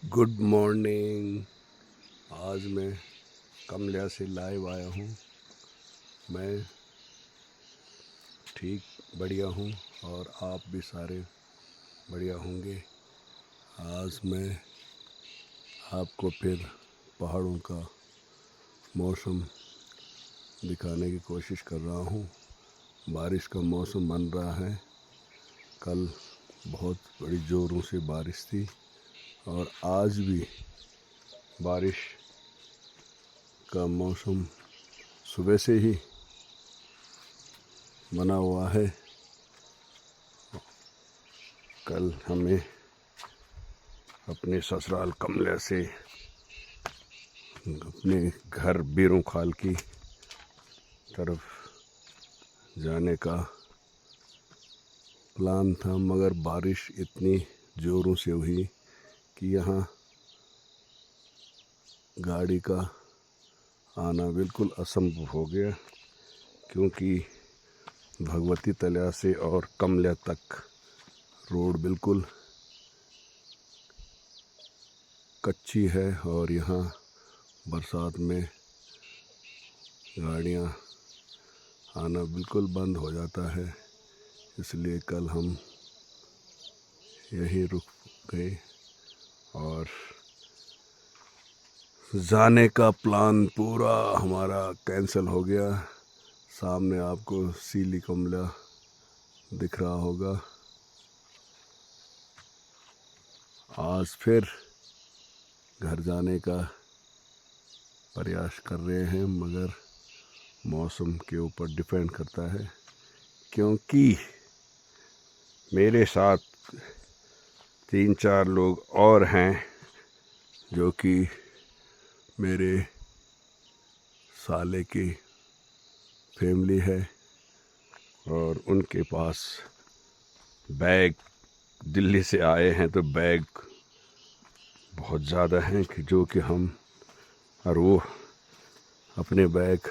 Good morning. आज मैं कमलिया से लाइव आया हूँ। मैं ठीक बढ़िया हूँ और आप भी सारे बढ़िया होंगे। आज मैं आपको फिर पहाड़ों का मौसम दिखाने की कोशिश कर रहा हूँ। बारिश का मौसम बन रहा है। कल बहुत बड़ी ज़ोरों से बारिश थी और आज भी बारिश का मौसम सुबह से ही बना हुआ है। कल हमें अपने ससुराल कमला से अपने घर बीरों खाल की तरफ जाने का प्लान था, मगर बारिश इतनी ज़ोरों से हुई कि यहाँ गाड़ी का आना बिल्कुल असंभव हो गया, क्योंकि भगवती तलिया से और कमला तक रोड बिल्कुल कच्ची है और यहाँ बरसात में गाड़ियाँ आना बिल्कुल बंद हो जाता है। इसलिए कल हम यहीं रुक गए और जाने का प्लान पूरा हमारा कैंसिल हो गया। सामने आपको सीली कमला दिख रहा होगा। आज फिर घर जाने का प्रयास कर रहे हैं, मगर मौसम के ऊपर डिपेंड करता है, क्योंकि मेरे साथ 3-4 लोग और हैं जो कि मेरे साले की फैमिली है और उनके पास बैग दिल्ली से आए हैं, तो बैग बहुत ज़्यादा हैं कि जो कि हम और वो अपने बैग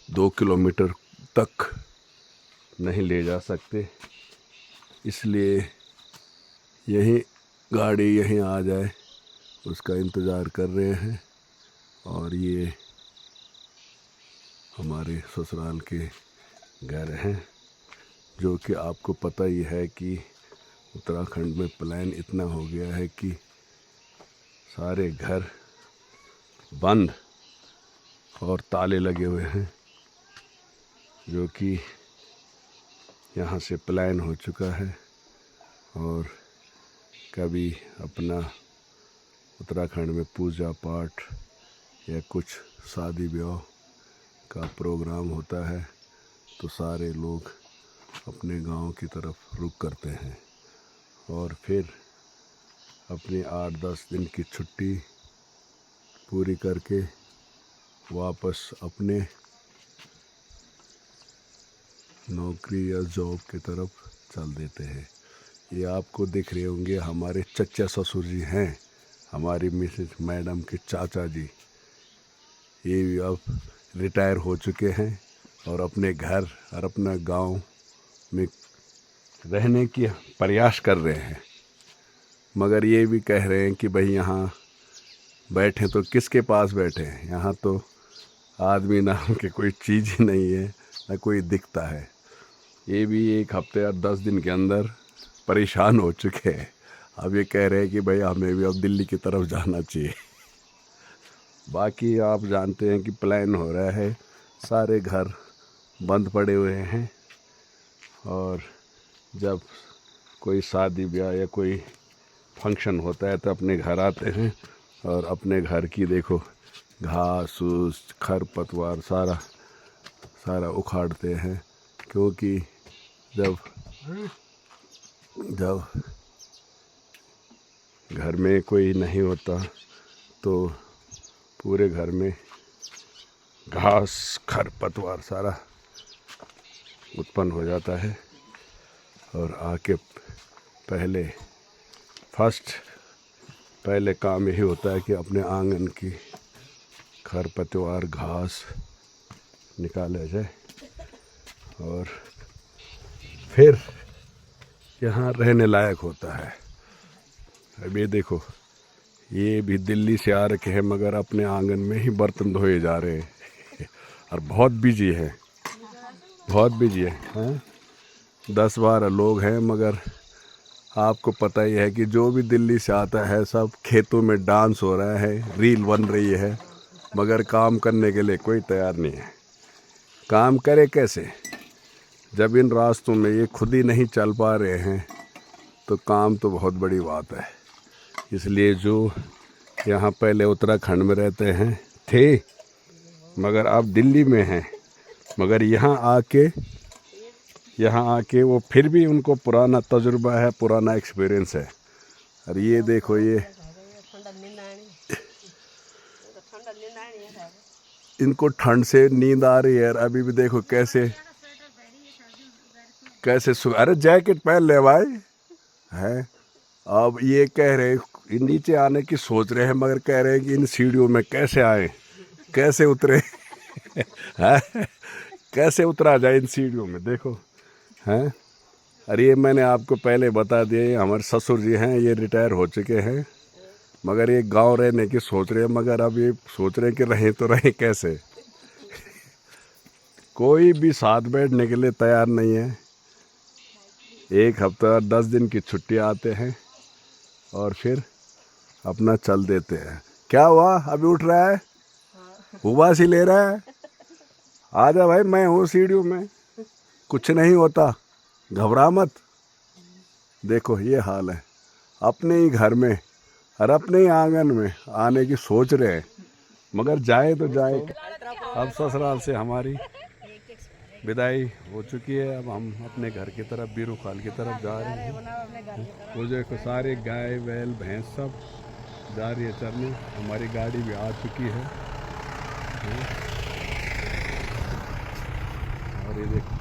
2 किलोमीटर तक नहीं ले जा सकते। इसलिए यहीं गाड़ी यहीं आ जाए उसका इंतज़ार कर रहे हैं। और ये हमारे ससुराल के घर हैं, जो कि आपको पता ही है कि उत्तराखंड में प्लान इतना हो गया है कि सारे घर बंद और ताले लगे हुए हैं, जो कि यहाँ से प्लान हो चुका है। और कभी अपना उत्तराखंड में पूजा पाठ या कुछ शादी ब्याह का प्रोग्राम होता है तो सारे लोग अपने गांव की तरफ रुख करते हैं और फिर अपनी 8-10 दिन की छुट्टी पूरी करके वापस अपने नौकरी या जॉब की तरफ चल देते हैं। ये आपको दिख रहे होंगे हमारे चचा ससुर जी हैं, हमारी मिसेज मैडम के चाचा जी। ये भी अब रिटायर हो चुके हैं और अपने घर और अपना गांव में रहने की प्रयास कर रहे हैं, मगर ये भी कह रहे हैं कि भाई यहाँ बैठे तो किसके पास बैठे हैं, यहाँ तो आदमी नाम की कोई चीज़ ही नहीं है, ना कोई दिखता है। ये भी 1 हफ्ते और 10 दिन के अंदर परेशान हो चुके हैं। अब ये कह रहे हैं कि भाई हमें भी अब दिल्ली की तरफ जाना चाहिए। बाकी आप जानते हैं कि प्लान हो रहा है, सारे घर बंद पड़े हुए हैं और जब कोई शादी ब्याह या कोई फंक्शन होता है तो अपने घर आते हैं और अपने घर की देखो घास फूस खरपतवार सारा उखाड़ते हैं, क्योंकि जब घर में कोई नहीं होता तो पूरे घर में घास खरपतवार सारा उत्पन्न हो जाता है। और आके पहले काम यही होता है कि अपने आंगन की खरपतवार घास निकाला जाए और फिर यहाँ रहने लायक होता है। अब ये देखो, ये भी दिल्ली से आ रखे हैं मगर अपने आंगन में ही बर्तन धोए जा रहे हैं और बहुत बिजी है, बहुत बिजी है? 10-12 लोग हैं मगर आपको पता ही है कि जो भी दिल्ली से आता है सब खेतों में डांस हो रहा है, रील बन रही है, मगर काम करने के लिए कोई तैयार नहीं है। काम करे कैसे जब इन रास्तों में ये खुद ही नहीं चल पा रहे हैं, तो काम तो बहुत बड़ी बात है। इसलिए जो यहाँ पहले उत्तराखंड में रहते हैं थे मगर अब दिल्ली में हैं, मगर यहाँ आके वो फिर भी उनको पुराना तजुर्बा है, पुराना एक्सपीरियंस है। और ये देखो, ये इनको ठंड से नींद आ रही है। अभी भी देखो कैसे अरे जैकेट पहन ले भाई है। अब ये कह रहे नीचे आने की सोच रहे हैं मगर कह रहे हैं कि इन सीढ़ियों में कैसे आए, कैसे उतरे है, कैसे उतरा जाए इन सीढ़ियों में, देखो हैं। अरे ये मैंने आपको पहले बता दिया, हमारे ससुर जी हैं, ये रिटायर हो चुके हैं मगर ये गांव रहने की सोच रहे हैं, मगर अब ये सोच रहे हैं कि रहें तो रहें कैसे। कोई भी साथ बैठने के लिए तैयार नहीं है। 1 हफ्ता 10 दिन की छुट्टी आते हैं और फिर अपना चल देते हैं। क्या हुआ, अभी उठ रहा है, उबास ही ले रहा है? आजा भाई, मैं हूँ सीढ़ियों में, कुछ नहीं होता, घबरा मत। देखो ये हाल है, अपने ही घर में और अपने ही आंगन में आने की सोच रहे हैं मगर जाए तो जाए। अब ससुराल से हमारी विदाई हो चुकी है, अब हम अपने घर की तरफ, बीरू खाल की तरफ जा रहे हैं। वो देखो सारे गाय बैल भैंस सब जा रही है चरने। हमारी गाड़ी भी आ चुकी है और ये देखो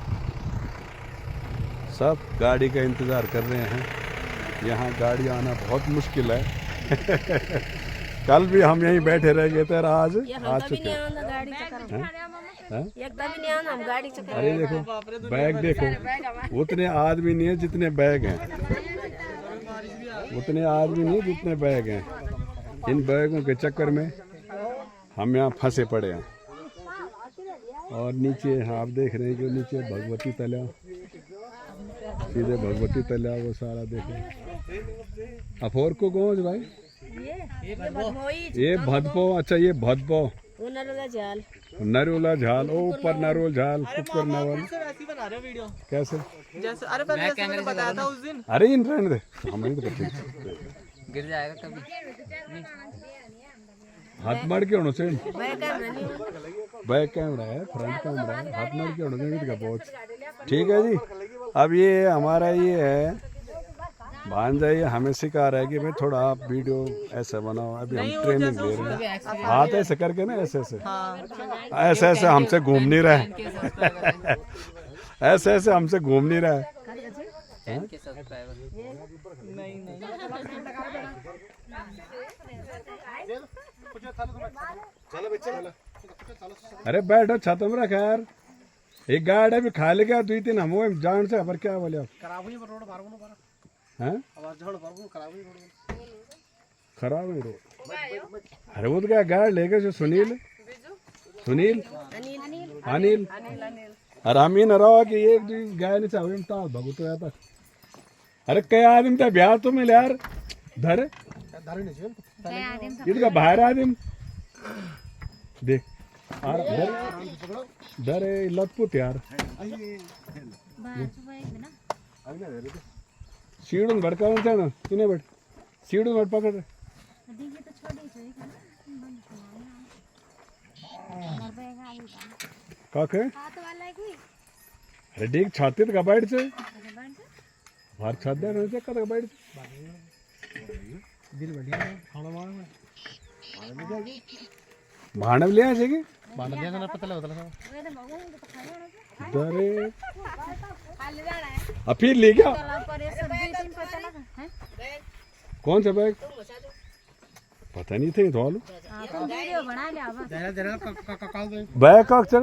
सब गाड़ी का इंतज़ार कर रहे हैं। यहाँ गाड़ी आना बहुत मुश्किल है कल भी हम यहीं बैठे रह गए थे, आज चुके हैं। अरे देखो बैग, देखो उतने आदमी नहीं है जितने बैग हैं, उतने आदमी नहीं जितने बैग हैं। इन बैगों के चक्कर में हम यहाँ फंसे पड़े हैं। और नीचे आप देख रहे हैं कि नीचे भगवती तालाब, सीधे भगवती तालाब, वो सारा देखो। अफोर को गौज भाई, ये भदपो, अच्छा ये भदपो, नरोला झाल, ओ ऊपर नरोल झाल, ऊपर नवल। कैसे जैसे अरे पहले जैसे मैंने बताया था उस दिन। अरे इन रहने दे, हम नहीं तो ठीक गिर जाएगा कभी। हाथ मार के होना चाहिए, बैक कैमरा है, फ्रंट कैमरा है, हाथ मार के होना चाहिए का पहुंच। ठीक है जी। अब ये हमारा ये है भांजा, ये हमें सिखा रहा है कि भाई थोड़ा आप वीडियो ऐसे बनाओ। अभी हम ट्रेनिंग ले रहे हैं, हाथ ऐसे करके ना, ऐसे ऐसे ऐसे हमसे घूम नहीं रहा है ऐसे ऐसे हमसे घूम नहीं रहा है। अरे बैठो छत में रखा यार, एक गाड़ी भी खा ले गया 2-3 हम जान से खबर क्या बोले हैं, खराब है रोड। अरे वो तो क्या गाड़ी लेके जो सुनील अनिल, अरे हम ही न रहो कि एक गाय नहीं चाहिए तो भगत हो जाता। अरे कई आदमी था ब्याह तो मिले यार, धरे इनका बाहर आदमी देख धरे लतपुत यार। सीढ़ भड़का ना किने बैठ, सीढ़ बैठ पकड़ काके। अरे देख छाते तो बैठ से बाहर छत दे रहे कद बैठ दिल बढ़िया खाना भाड़ ले आ जाएगी पता लगा अरे अब फिर ले गया। कौन सा बैग पता नहीं थे तो बैग का अक्षर